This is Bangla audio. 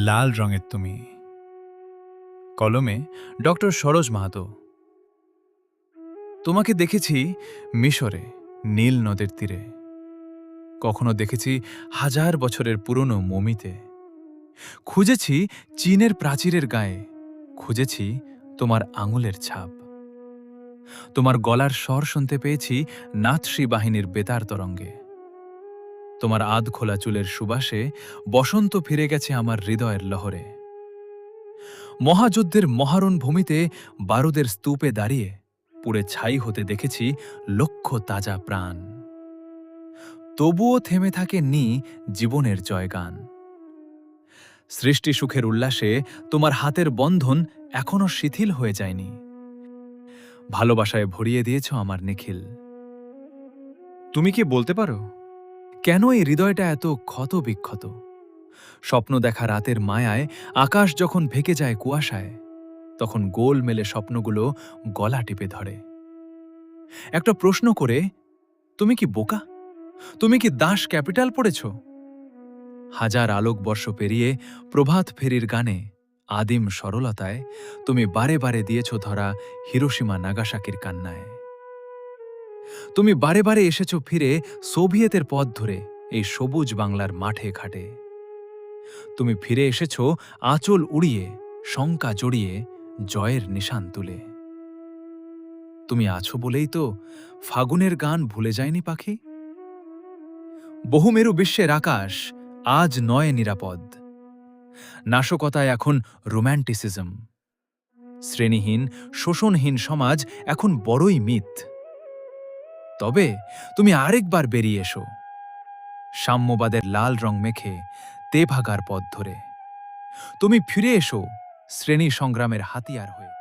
লাল রঙের তুমি। কলমে ডক্টর সরোজ মাহাতো। তোমাকে দেখেছি মিশরে, নীল নদের তীরে। কখনো দেখেছি হাজার বছরের পুরনো মমিতে। খুঁজেছি চীনের প্রাচীরের গায়ে, খুঁজেছি তোমার আঙুলের ছাপ। তোমার গলার স্বর শুনতে পেয়েছি নাৎসি বাহিনীর বেতার তরঙ্গে। তোমার আধ খোলা চুলের সুবাসে বসন্ত ফিরে গেছে আমার হৃদয়ের লহরে। মহাযুদ্ধের মহারণ ভূমিতে বারুদের স্তূপে দাঁড়িয়ে পুড়ে ছাই হতে দেখেছি লক্ষ তাজা প্রাণ। তবুও থেমে থাকেনি জীবনের জয়গান। সৃষ্টি সুখের উল্লাসে তোমার হাতের বন্ধন এখনো শিথিল হয়ে যায়নি। ভালোবাসায় ভরিয়ে দিয়েছ আমার নিখিল। তুমি কি বলতে পারো কেন এই হৃদয়টা এত ক্ষত বিক্ষত? স্বপ্ন দেখা রাতের মায়ায় আকাশ যখন ভেকে যায় কুয়াশায়, তখন গোল মেলে স্বপ্নগুলো গলা টিপে ধরে। একটা প্রশ্ন করে, তুমি কি বোকা? তুমি কি দাস ক্যাপিটাল পড়েছ? হাজার আলোকবর্ষ পেরিয়ে প্রভাত ফেরির গানে আদিম সরলতায় তুমি বারে বারে দিয়েছ ধরা হিরোশিমা নাগাসাকির কান্নায়। তুমি বারে বারে এসেছ ফিরে সোভিয়েতের পথ ধরে এই সবুজ বাংলার মাঠে ঘাটে। তুমি ফিরে এসেছ আঁচল উড়িয়ে, শঙ্কা জড়িয়ে, জয়ের নিশান তুলে। তুমি আছো বলেই তো ফাগুনের গান ভুলে যায়নি পাখি। বহুমেরু বিশ্বের আকাশ আজ নয় নিরাপদ। নাশকতায় এখন রোম্যান্টিসিজম। শ্রেণীহীন শোষণহীন সমাজ এখন বড়ই মিথ। তবে তুমি আরেকবার বেরিয়ে এসো, সাম্যবাদের লাল রং মেখে তেভাগার পথ ধরে। তুমি ফিরে এসো শ্রেণী সংগ্রামের হাতিয়ার হয়ে।